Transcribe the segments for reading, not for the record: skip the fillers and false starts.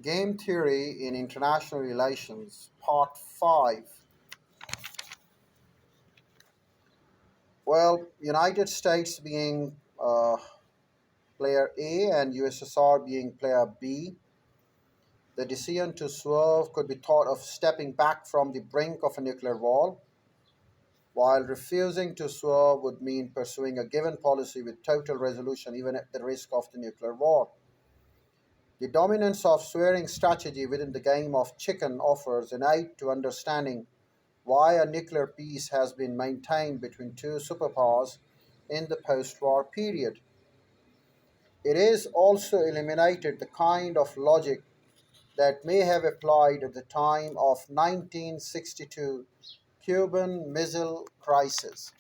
Game Theory in International Relations, Part 5. Well, United States being player A and USSR being player B, the decision to swerve could be thought of stepping back from the brink of a nuclear war, while refusing to swerve would mean pursuing a given policy with total resolution even at the risk of the nuclear war. The dominance of swearing strategy within the game of chicken offers an aid to understanding why a nuclear peace has been maintained between two superpowers in the post war period. It is also eliminated the kind of logic that may have applied at the time of 1962 Cuban Missile Crisis,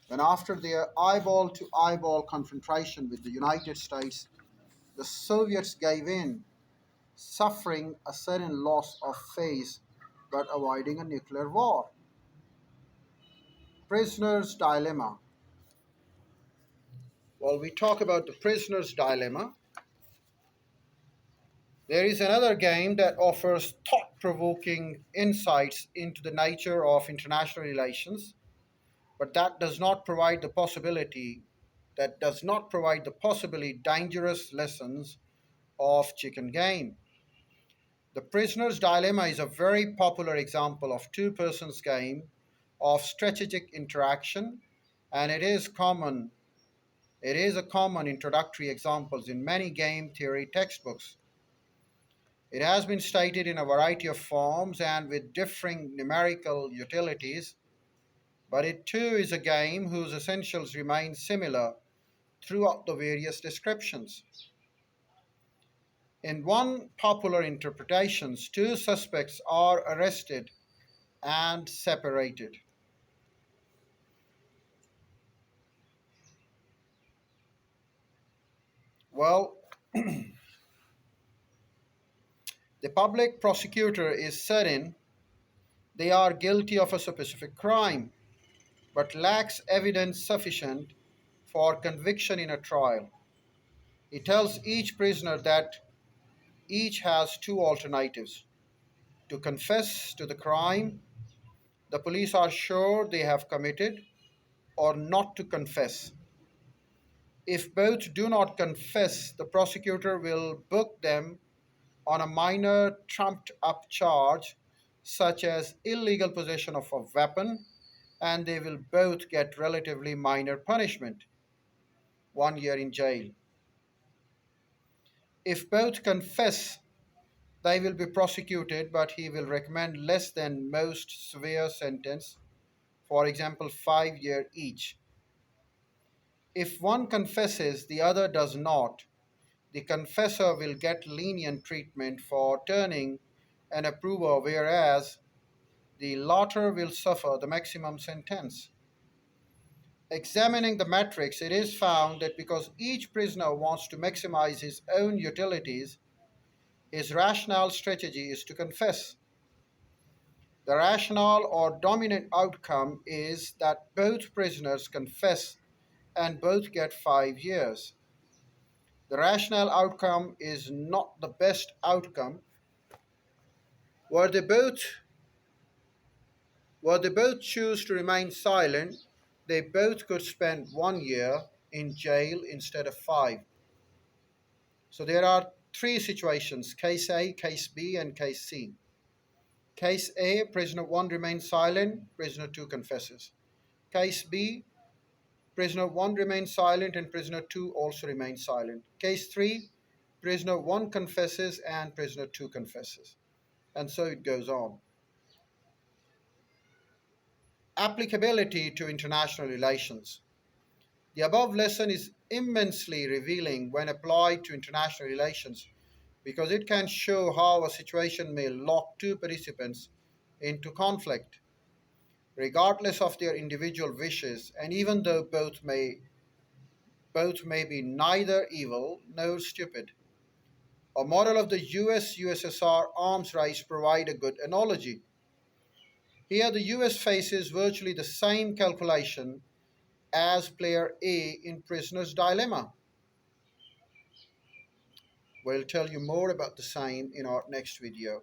when after their eyeball to eyeball confrontation with the United States, the Soviets gave in, suffering a certain loss of face but avoiding a nuclear war. Prisoner's Dilemma. While we talk about the prisoner's dilemma, there is another game that offers thought provoking insights into the nature of international relations, but that does not provide the possibly dangerous lessons of chicken game. The prisoner's dilemma is a very popular example of two persons game of strategic interaction, and it is a common introductory example in many game theory textbooks. It has been stated in a variety of forms and with differing numerical utilities, but it too is a game whose essentials remain similar throughout the various descriptions. In one popular interpretations, two suspects are arrested and separated. Well, the public prosecutor is certain they are guilty of a specific crime, but lacks evidence sufficient for conviction in a trial. He tells each prisoner that each has two alternatives: to confess to the crime the police are sure they have committed, or not to confess. If both do not confess, the prosecutor will book them on a minor trumped up charge, such as illegal possession of a weapon, and they will both get relatively minor punishment, 1 year in jail. If both confess, they will be prosecuted, but he will recommend less than most severe sentence, for example, 5 year each. If one confesses, the other does not, the confessor will get lenient treatment for turning an approver, whereas the latter will suffer the maximum sentence. Examining the matrix, it is found that because each prisoner wants to maximize his own utilities, his rational strategy is to confess. The rational or dominant outcome is that both prisoners confess and both get 5 years. The rational outcome is not the best outcome. Were they both were they both choose to remain silent, they both could spend 1 year in jail instead of five. So there are three situations: case A, case B, and case C. Case A, prisoner 1 remains silent, prisoner 2 confesses. Case B, prisoner 1 remains silent and prisoner 2 also remains silent. Case 3, prisoner 1 confesses and prisoner 2 confesses. And so it goes on. Applicability to international relations. The above lesson is immensely revealing when applied to international relations because it can show how a situation may lock two participants into conflict, regardless of their individual wishes, and even though both may be neither evil nor stupid. A model of the US USSR arms race provide a good analogy. Here the US faces virtually the same calculation as player A in Prisoner's Dilemma. We'll tell you more about the same in our next video.